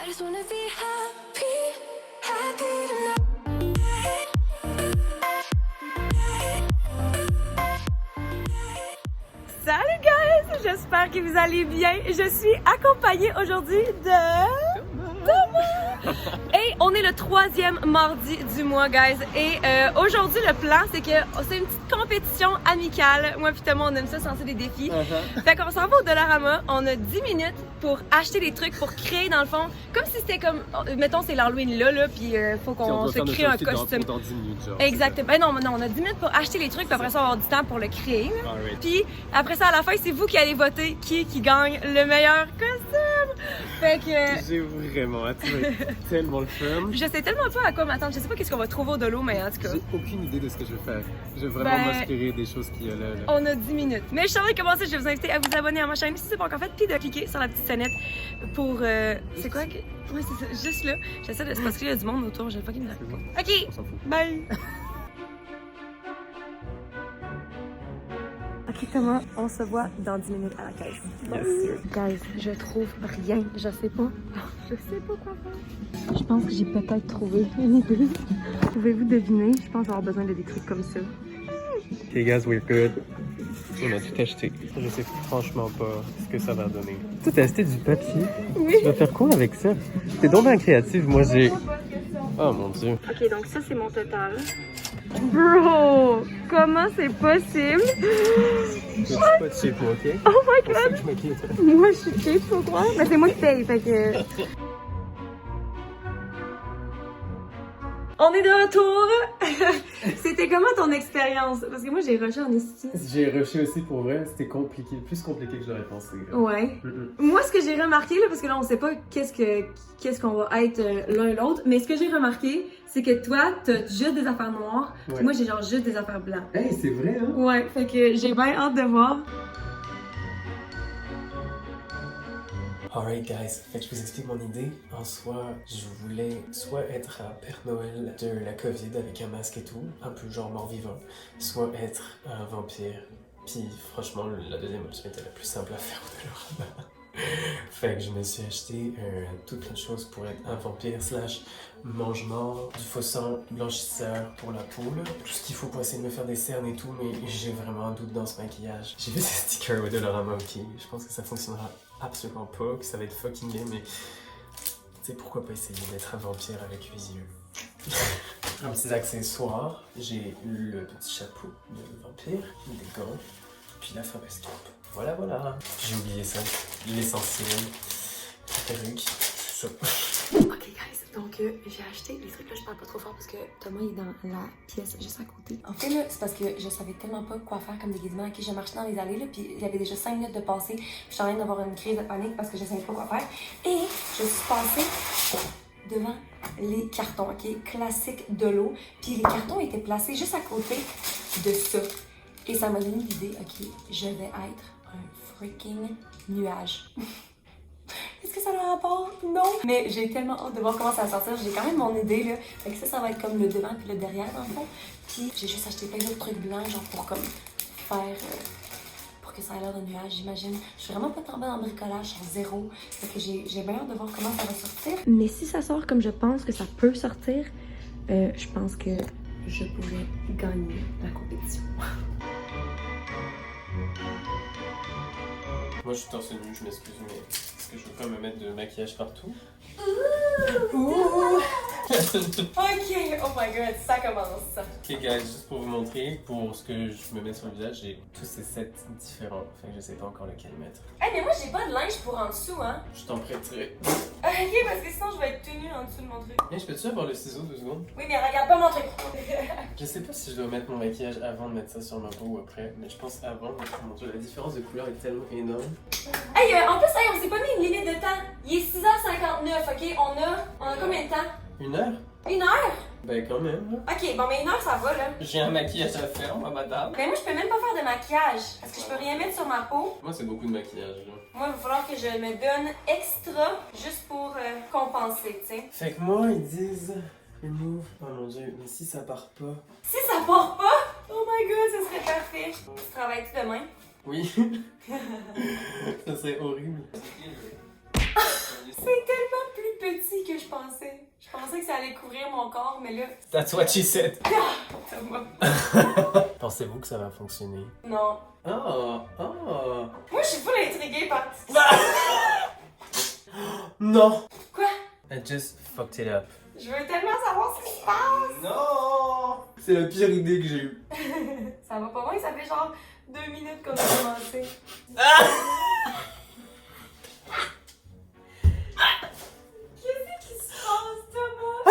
I just wanna be happy, happy tonight. Salut guys, j'espère que vous allez bien. Je suis accompagnée aujourd'hui de Thomas. Et on est le 3e mardi du mois, guys. Et aujourd'hui, le plan, c'est que c'est une petite compétition amicale. Moi puis Thomas, on aime ça, lancer des défis. Fait qu'on s'en va au Dollarama. On a 10 minutes pour acheter des trucs, pour créer, dans le fond, comme si c'était comme, mettons, c'est l'Halloween là, puis faut qu'on se crée un costume. Dans 10 minutes, genre. Exactement. Ben non, on a 10 minutes pour acheter les trucs, puis après ça, on va avoir du temps pour le créer. Puis après ça, à la fin, c'est vous qui allez voter qui gagne le meilleur costume. Fait que... J'ai vraiment hâte, ça va être tellement le fun. Je sais tellement pas à quoi m'attendre. Je sais pas qu'est-ce qu'on va trouver au dolo, mais en tout cas... J'ai aucune idée de ce que je vais faire. Je vais vraiment m'inspirer des choses qu'il y a là. On a 10 minutes. Mais je savais commencer, je vais vous inviter à vous abonner à ma chaîne si c'est pas encore fait, puis de cliquer sur la petite sonnette pour... c'est quoi que... Ouais, c'est ça, juste là. J'essaie de... C'est parce qu'il y a du monde autour, j'ai fucking là. Bon. OK, On s'en fout. bye! Ok Thomas, on se voit dans 10 minutes à la caisse. Yes. Guys, je trouve rien, je sais pas. Je sais pas quoi faire. Je pense que j'ai peut-être trouvé une idée. Pouvez-vous deviner? Je pense avoir besoin de des trucs comme ça. Ok guys, we're good. On a tout acheté. Je sais franchement pas ce que ça va donner. Tu as acheté du papier? Oui. Tu vas faire quoi avec ça? T'es donc bien créative, moi j'ai... Oh mon dieu. Ok, donc ça c'est mon total. Bro, comment c'est possible? Je suis pas chez toi, ok? Oh my C'est ça god! que je m'inquiète. Moi je suis cheap, faut croire. Mais c'est moi qui paye, fait que... On est de retour! C'était comment ton expérience? Parce que moi j'ai rushé en esti. J'ai rushé aussi pour vrai, c'était compliqué, plus compliqué que j'aurais pensé. Là. Ouais. Moi, ce que j'ai remarqué, là, parce que là, on sait pas qu'est-ce qu'on va être l'un l'autre, mais ce que j'ai remarqué, c'est que toi, t'as juste des affaires noires, puis moi, j'ai genre juste des affaires blancs. Hey, c'est vrai, hein? Ouais, fait que j'ai bien hâte de voir. Alright guys, fait que je vous explique mon idée. En soi, je voulais soit être un Père Noël de la COVID avec un masque et tout, un peu genre mort-vivant, soit être un vampire. Puis franchement, la deuxième option était la plus simple à faire au Dollarama. Fait que je me suis acheté tout plein de choses pour être un vampire slash mange-mort, du faux sang blanchisseur pour la peau, là. Tout ce qu'il faut pour essayer de me faire des cernes et tout, mais j'ai vraiment un doute dans ce maquillage. J'ai fait des stickers au Dollarama, ok. Je pense que ça fonctionnera absolument pas, que ça va être fucking gay, mais tu sais, pourquoi pas essayer d'être un vampire avec 8 yeux. Comme petits accessoires, j'ai le petit chapeau de vampire, des gants, puis la fameuse cape. Voilà, voilà. J'ai oublié ça, l'essentiel, la perruque, ça. Ok, guys, donc j'ai acheté les trucs là, je parle pas trop fort parce que Thomas il est dans la pièce juste à côté. En fait, là, c'est parce que je savais tellement pas quoi faire comme déguisement. Ok, je marchais dans les allées, là, puis il y avait déjà 5 minutes de passer. Je suis en train d'avoir une crise de panique parce que je savais pas quoi faire. Et je suis passée devant les cartons, ok, classiques de l'eau. Puis les cartons étaient placés juste à côté de ça. Et ça m'a donné l'idée, ok, je vais être un freaking nuage. Est-ce que ça a un rapport? Non! Mais j'ai tellement hâte de voir comment ça va sortir. J'ai quand même mon idée, là. Fait que ça va être comme le devant puis le derrière, dans le fond. Puis j'ai juste acheté plein d'autres trucs blancs, genre pour comme faire... pour que ça ait l'air d'un nuage, j'imagine. Je suis vraiment pas tombée dans le bricolage, genre zéro. Fait que j'ai bien hâte de voir comment ça va sortir. Mais si ça sort comme je pense que ça peut sortir, je pense que je pourrais gagner la compétition. Moi je suis torse nu, je m'excuse, mais est-ce que je veux pas me mettre de maquillage partout? Ok, oh my god, ça commence. Ok guys, juste pour vous montrer, pour ce que je me mets sur le visage, j'ai tous ces sets différents, fait que je sais pas encore lequel mettre. Hey, mais moi j'ai pas de linge pour en dessous, hein. Je t'en prêterai. Ok, parce que sinon je vais être tenue en dessous de mon truc. Mais je peux-tu avoir le ciseau 2 secondes? Oui, mais regarde pas mon truc. Je sais pas si je dois mettre mon maquillage avant de mettre ça sur ma peau ou après, mais je pense avant, parce que mon Dieu, la différence de couleur est tellement énorme. Hey, en plus, hey, on s'est pas mis une limite de temps. Il est 6h59, ok? On a combien de temps? 1 heure? 1 heure? Ben quand même. Là. Ok, bon, mais 1 heure ça va, là. J'ai un maquillage à faire, moi madame. Mais moi, je peux même pas faire de maquillage, parce que je peux rien mettre sur ma peau. Moi c'est beaucoup de maquillage là. Moi, il va falloir que je me donne extra, juste pour compenser, tu sais. Fait que moi ils disent... Remove. Oh mon Dieu, mais si ça part pas... Si ça part pas, oh my god, ça serait parfait. Tu travailles-tu demain? Oui. Ça serait horrible. C'est tellement plus que je pensais. Je pensais que ça allait couvrir mon corps, mais là... That's what she said. Thomas. Pensez-vous que ça va fonctionner? Non. Oh. Moi, je suis full intriguée par... Non! Quoi? I just fucked it up. Je veux tellement savoir ce qui se passe! Non! C'est la pire idée que j'ai eue. Ça va pas loin, ça fait genre 2 minutes qu'on a commencé. Qu'est-ce qui se passe, Thomas?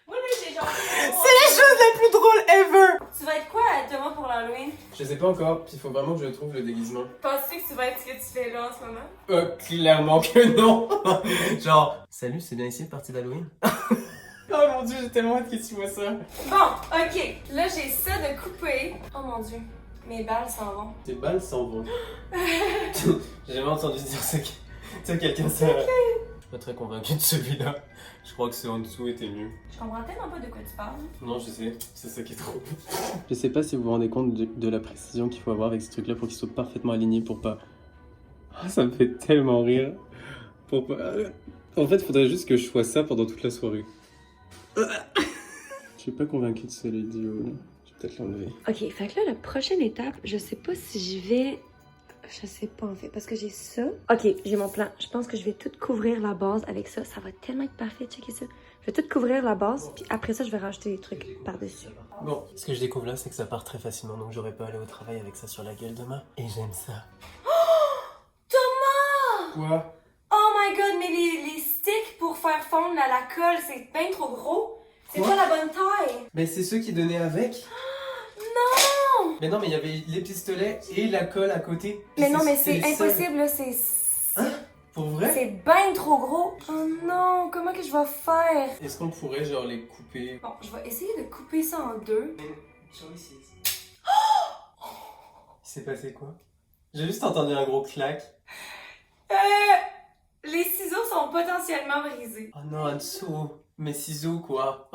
Moi, là, j'ai genre... C'est la chose la plus drôle ever! Tu vas être quoi, Thomas, pour l'Halloween? Je sais pas encore, puis il faut vraiment que je trouve le déguisement. Penses-tu que tu vas être ce que tu fais là en ce moment? Clairement que non! Genre, salut, c'est bien ici le party d'Halloween? Oh mon dieu, j'ai tellement hâte que tu vois ça. Bon, ok. Là, j'ai ça de couper. Oh mon dieu. Mes balles s'en vont. Tes balles s'en vont. J'ai jamais entendu dire ça. Tu sais, quelqu'un ça. Je suis pas très convaincu de celui-là. Je crois que c'est en dessous était mieux. Je comprends tellement pas de quoi tu parles. Non, je sais, c'est ça qui est trop. Je sais pas si vous vous rendez compte de la précision qu'il faut avoir avec ce truc-là pour qu'il soit parfaitement aligné pour pas. Oh, ça me fait tellement rire. Pour pas. En fait, il faudrait juste que je sois ça pendant toute la soirée. Je suis pas convaincu de ce idiot là. Je vais peut-être l'enlever. Ok, fait que là, la prochaine étape, je sais pas si j'y vais. Je sais pas en fait, parce que j'ai ça. Ok, j'ai mon plan. Je pense que je vais tout couvrir la base avec ça. Ça va tellement être parfait, checker ça. Je vais tout couvrir la base, puis après ça, je vais rajouter des trucs par-dessus. Bon, ce que je découvre là, c'est que ça part très facilement, donc j'aurais pas aller au travail avec ça sur la gueule demain. Et j'aime ça. Thomas! Quoi? Oh my god, mais les sticks pour faire fondre la colle, c'est bien trop gros. C'est Quoi? pas la bonne taille. Mais c'est ceux qui donnaient avec. Non! Mais non, mais il y avait les pistolets et la colle à côté. Mais non, mais c'est les seuls. impossible, là, c'est... Hein? Pour vrai? C'est bien trop gros. Oh non, comment que je vais faire? Est-ce qu'on pourrait genre les couper? Bon, je vais essayer de couper ça en deux. Sur les six. Il s'est passé quoi? J'ai juste entendu un gros clac. Les ciseaux sont potentiellement brisés. Oh non, en dessous. Mes ciseaux quoi?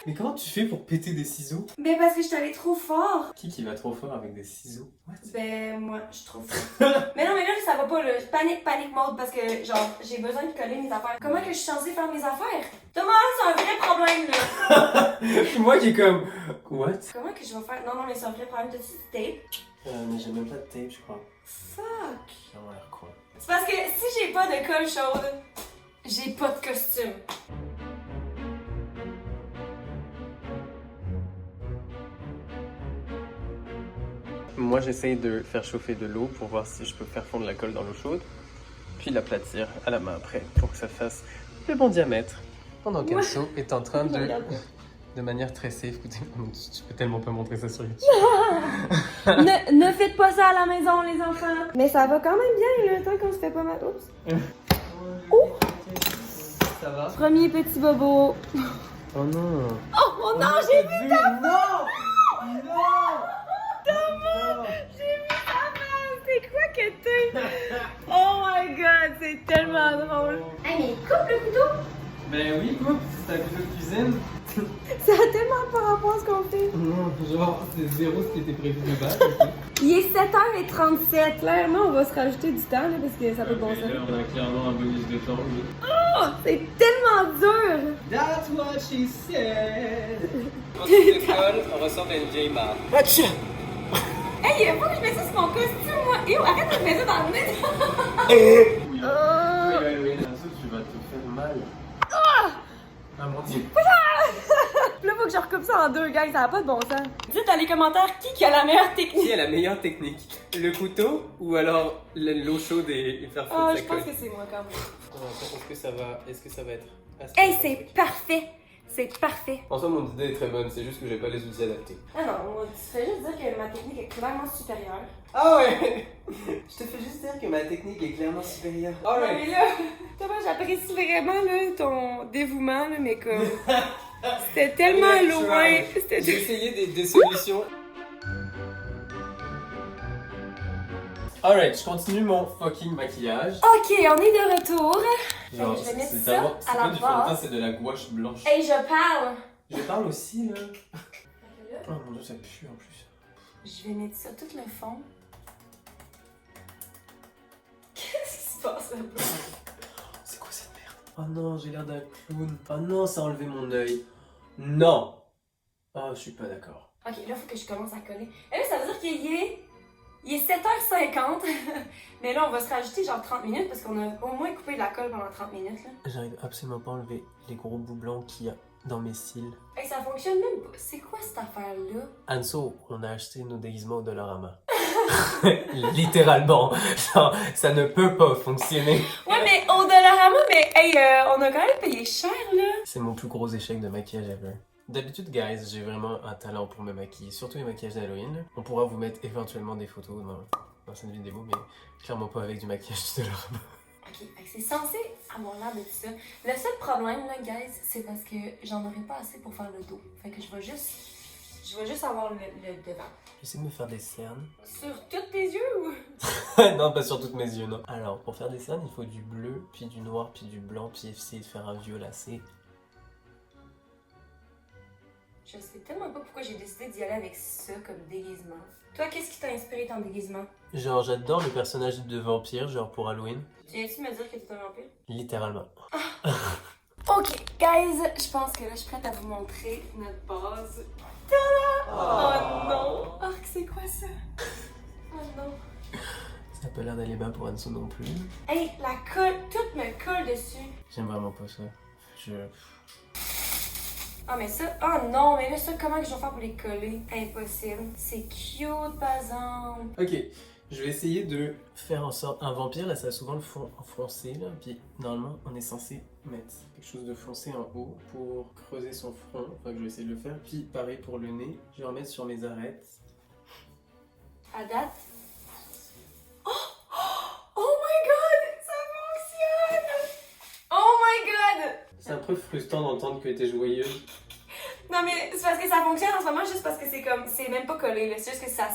Mais comment tu fais pour péter des ciseaux? Ben parce que je suis allée trop fort. Qui va trop fort avec des ciseaux? What? Ben moi, je trouve fort. Mais non, mais là, ça va pas, là. Panique mode parce que, genre, j'ai besoin de coller mes affaires. Comment que je suis censée faire mes affaires? Thomas, c'est un vrai problème, là. Moi qui est comme... What? Comment que je vais faire? Non, mais c'est un vrai problème. T'as-tu du tape? Mais j'ai même pas de tape, je crois. Fuck. Ça a l'air quoi? C'est parce que si j'ai pas de colle chaude, j'ai pas de costume. Moi, j'essaye de faire chauffer de l'eau pour voir si je peux faire fondre la colle dans l'eau chaude, puis l'aplatir à la main après pour que ça fasse le bon diamètre. Pendant qu'Anso est en train de manière très safe, écoutez, tu peux tellement pas montrer ça sur YouTube. ne faites pas ça à la maison, les enfants. Mais ça va quand même bien, le temps qu'on se fait pas mal. Oups. Ça va? Premier petit bobo. Oh non! Oh non, j'ai vu ta Non! Non! Thomas! J'ai vu ta face! C'est quoi que t'es? Oh my god, c'est tellement drôle! Hey, mais coupe le couteau! Ben oui, coupe, c'est un couteau de cuisine. Ça a tellement pas rapport à ce qu'on fait! Non, genre, c'est zéro ce qui était prévu de base. Il est 7h37. Clairement, on va se rajouter du temps là, parce que ça peut bon sens. On a clairement un bonus de temps. Oh, c'est tellement dur! That's what she said! Quand tu décolles, on ressemble à une vieille marde. Atcha! Hey, faut que je mette ça sur mon costume, moi! Yo, arrête de me mettre ça dans le nez! Oui, tu vas te faire mal. Ah mon dieu. Là, faut que je recoupe ça en deux, gang, ça n'a pas de bon sens. Dites dans les commentaires qui a la meilleure technique. Qui a la meilleure technique? Le couteau ou alors l'eau chaude et faire fondre Oh, sa je pense colle? que c'est moi quand même. Est-ce que ça va être Hey, c'est parfait! C'est parfait! En soi, mon idée est très bonne, c'est juste que j'ai pas les outils adaptés. Ah non, moi, tu fais juste dire que ma technique est clairement supérieure. Ah ouais! Je te fais juste dire que ma technique est clairement supérieure. Non, mais là, Thomas, j'apprécie vraiment là, ton dévouement, là, mais comme. C'était tellement loin. C'était. J'ai essayé des solutions. Alright, je continue mon fucking maquillage. Ok, on est de retour. Genre, je vais mettre c'est ça c'est à pas la du fond de teint, base. c'est de la gouache blanche. Hey, je parle. Je parle aussi là. Oh mon dieu, ça pue en plus. Je vais mettre ça tout le fond. Qu'est-ce qui se passe? ça va. C'est quoi cette merde? Oh non, j'ai l'air d'un clown. Oh non, ça a enlevé mon œil. Non! Ah, je suis pas d'accord. Ok, là, il faut que je commence à coller. Et là, ça veut dire il est 7h50. Mais là, on va se rajouter genre 30 minutes parce qu'on a au moins coupé de la colle pendant 30 minutes. Là. J'arrive absolument pas à enlever les gros bouts blancs qu'il y a dans mes cils. Hey, ça fonctionne même pas. C'est quoi cette affaire-là? Anso, on a acheté nos déguisements au Dollarama. Littéralement. Genre, ça ne peut pas fonctionner. Ouais, mais au Dollarama, mais hey, on a quand même payé cher, là. C'est mon plus gros échec de maquillage ever. D'habitude, guys, j'ai vraiment un talent pour me maquiller, surtout les maquillages d'Halloween. On pourra vous mettre éventuellement des photos dans cette vidéo, mais clairement pas avec du maquillage du Dollarama. Ok, fait que c'est censé avoir l'air de tout ça. Le seul problème, là, guys, c'est parce que j'en aurai pas assez pour faire le dos. Fait que je vais juste avoir le devant. J'essaie de me faire des cernes. Sur tous tes yeux ou? Non, pas sur toutes mes yeux, non. Alors, pour faire des cernes, il faut du bleu, puis du noir, puis du blanc, puis essayer de faire un violacé. Je sais tellement pas pourquoi j'ai décidé d'y aller avec ça comme déguisement. Toi, qu'est-ce qui t'a inspiré ton déguisement? Genre, j'adore le personnage de vampire, genre pour Halloween. Tu viens-tu me dire que t'es un vampire? Littéralement. Ok, guys, je pense que là, je suis prête à vous montrer notre base. Tada! Oh non! Oh, c'est quoi ça? Oh non! Ça a pas l'air d'aller bas pour Anso non plus. Hey, la colle, tout me colle dessus. J'aime vraiment pas ça. Ah, mais ça, oh non, mais là, ça, comment que je vais faire pour les coller? Impossible. C'est cute, par exemple. Ok, je vais essayer de faire en sorte... Un vampire, là, ça a souvent le fond foncé, là. Puis, normalement, on est censé mettre quelque chose de foncé en haut pour creuser son front. Enfin, que je vais essayer de le faire. Puis, pareil pour le nez. Je vais en mettre sur mes arêtes. À date. Oh! Oh my god! Ça fonctionne! Oh my god! C'est un peu frustrant d'entendre que t'es joyeuse. Non, mais c'est parce que ça fonctionne en ce moment, juste parce que c'est comme. C'est même pas collé, là. C'est juste que ça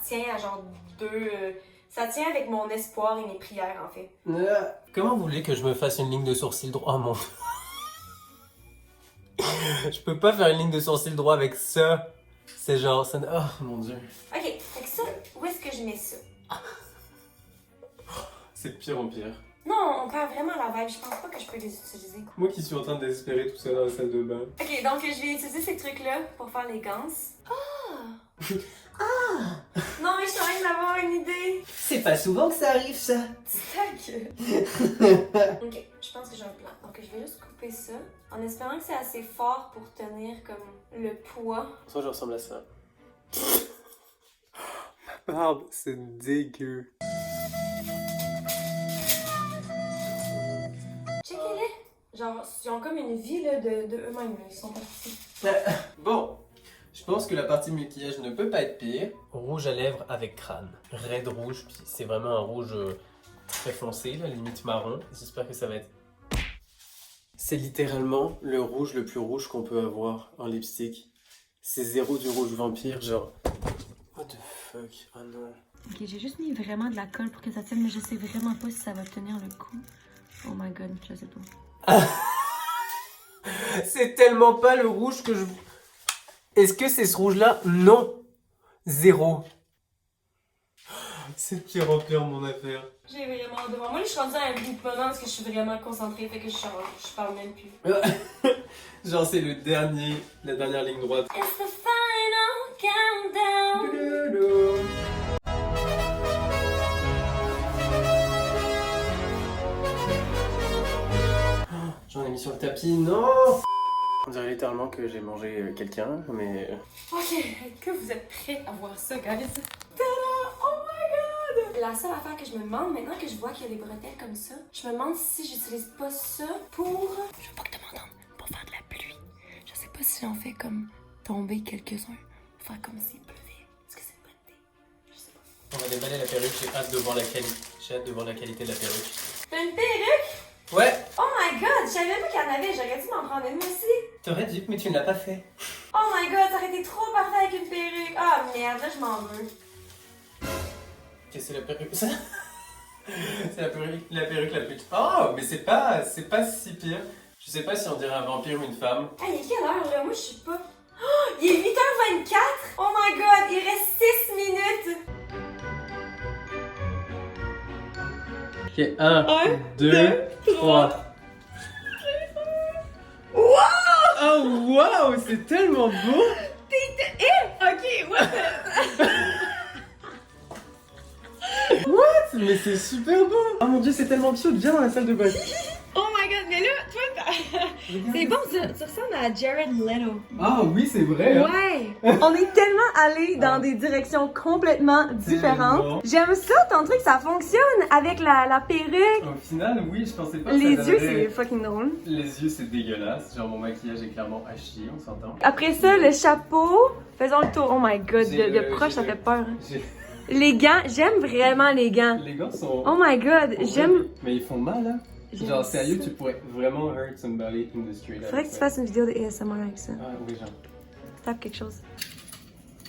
tient à genre deux. Ça tient avec mon espoir et mes prières, en fait. Comment vous voulez que je me fasse une ligne de sourcil droit? Oh mon... Je peux pas faire une ligne de sourcil droit avec ça. C'est genre... Ça... Oh mon dieu. Ok, fait que ça, où est-ce que je mets ça? C'est de pire en pire. Non, on perd vraiment la vibe. Je pense pas que je peux les utiliser. Moi qui suis en train de désespérer tout ça dans la salle de bain. Ok, donc je vais utiliser ces trucs-là pour faire les gants. Ah! Ah! Non, mais je suis en train d'avoir une idée. C'est pas souvent que ça arrive, ça. Tac! Ok, je pense que j'ai un plan. Donc je vais juste couper ça en espérant que c'est assez fort pour tenir comme le poids. Soit je ressemble à ça. Ma barbe, c'est dégueu. Checkez-les! Genre, ils ont comme une vie là, de eux-mêmes, là. Ils sont partis. Bon, je pense que la partie maquillage ne peut pas être pire. Rouge à lèvres avec crâne. Raid rouge, puis c'est vraiment un rouge très foncé, là, limite marron. J'espère que ça va être... C'est littéralement le rouge le plus rouge qu'on peut avoir en lipstick. C'est zéro du rouge vampire, genre... What the fuck? Oh non. Ok, j'ai juste mis vraiment de la colle pour que ça tienne, mais je sais vraiment pas si ça va tenir le coup. Oh my god, je sais pas. C'est tellement pas le rouge que je... Est-ce que c'est ce rouge-là? Non. Zéro. C'est pire en pire mon affaire. J'ai vraiment hâte de voir. Moi, je suis rendue à un bout de moment parce que je suis vraiment concentrée, fait que je parle même plus. Genre c'est la dernière ligne droite. It's the final countdown. J'en ai mis sur le tapis, non! On dirait littéralement que j'ai mangé quelqu'un, mais... Ok, est-ce que vous êtes prêts à voir ça, guys? Tada! Oh my god! La seule affaire que je me demande, maintenant que je vois qu'il y a des bretelles comme ça, je me demande si j'utilise pas ça pour... Je veux pas que tu m'entendes, pour faire de la pluie. Je sais pas si j'en fais comme tomber quelques-uns, faire comme s'il pleuvait. Est-ce que c'est une bonne idée? Je sais pas. On va déballer la perruque, j'ai hâte de voir la qualité de la perruque. T'as une perruque? Ouais! Oh my god, je savais même pas qu'il y en avait, j'aurais dû m'en prendre une aussi. T'aurais dû, mais tu ne l'as pas fait. Oh my god, ça aurait été trop parfait avec une perruque. Ah merde, là je m'en veux. Qu'est-ce que c'est la perruque? Ça? C'est la perruque la plus... Oh, mais c'est pas si pire. Je sais pas si on dirait un vampire ou une femme. Ah, il est quelle heure là? Moi je suis pas... Oh, il est 8h24! Oh my god, il reste 6 minutes! Ok, 1, 2, 3. Wow! Oh wow, c'est tellement beau! Ok, what the... What? Mais c'est super beau! Oh mon dieu, c'est tellement cute, viens dans la salle de bain. Oh my god, mais là, toi, c'est bon, tu ressembles à Jared Leto. Ah oui, c'est vrai! Hein? Ouais! On est tellement allés dans des directions complètement différentes. Tellement. J'aime ça, ton truc, ça fonctionne avec la perruque. Au final, oui, je pensais pas que Les ça yeux, donnerait- c'est fucking drôle. Les yeux, c'est dégueulasse. Genre, mon maquillage est clairement à chier, on s'entend. Après ça, le chapeau. Faisons le tour. Oh my god, J'ai de le- proche, j'ai ça le- fait peur. hein. J'ai- Les gants, j'aime vraiment les gants. Les gars sont. Oh my god, j'aime. Mais ils font mal, hein? j'aime Genre, sérieux, ça. tu pourrais vraiment hurt somebody in the street. Faudrait que tu fasses une vidéo de ASMR avec ça. Ah oui, genre. Tape quelque chose.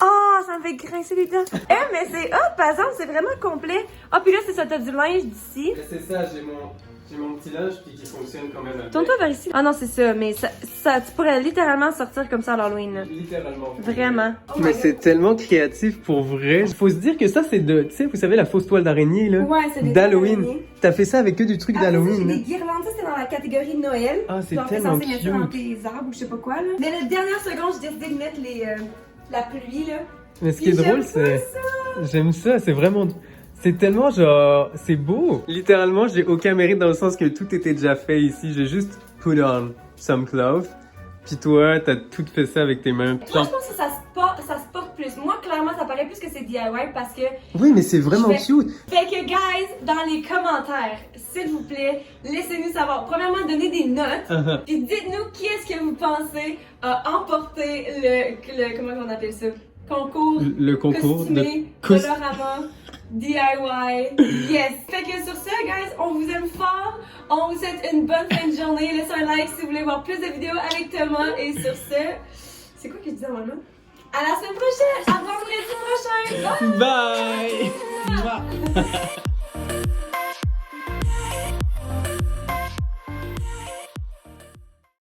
Oh, ça me fait grincer les dents. Mais c'est hot, par exemple, c'est vraiment complet. Ah, puis là, c'est ça, t'as du linge d'ici. Mais c'est ça, j'ai mon petit linge puis qui fonctionne quand même avec. Tourne-toi vers ici. Ah non, c'est ça, mais ça, tu pourrais littéralement sortir comme ça à l'Halloween. là. Littéralement. Vraiment. Oh Mais c'est tellement créatif pour vrai. Faut se dire que ça, c'est de. Tu sais, vous savez, la fausse toile d'araignée, là? Ouais, c'est des D'Halloween. araignées. T'as fait ça avec que du truc Après ça, j'ai d'Halloween, des là? guirlandes, ça c'est dans la catégorie Noël. Ah, c'est Genre, t'es tellement censé mettre ça dans cute. tes arbres ou je sais pas quoi là. Mais la dernière seconde, j'ai décidé de mettre la pluie là. Mais ce qui est Puis drôle, j'aime c'est. J'aime ça, c'est vraiment. C'est tellement genre. C'est beau. Littéralement, j'ai aucun mérite dans le sens que tout était déjà fait ici. J'ai juste put on some clothes. Puis toi, t'as tout fait ça avec tes mains. Moi, je pense que ça se porte plus. Moi, clairement, ça paraît plus que c'est DIY parce que. Oui, mais c'est vraiment Je cute. Fait que, guys, dans les commentaires, s'il vous plaît, laissez-nous savoir. Premièrement, donnez des notes. Puis dites-nous qui est-ce que vous pensez a emporté le comment on appelle ça? Concours. Le concours Costumé, de. Colorama, DIY. Yes! Fait que sur ça, guys, on vous aime fort. On vous souhaite une bonne fin de journée. Laissez un like si vous voulez voir plus de vidéos avec Thomas. Et sur ce, c'est quoi que je dis normalement? À la semaine prochaine! À vendredi prochain! Bye! Bye!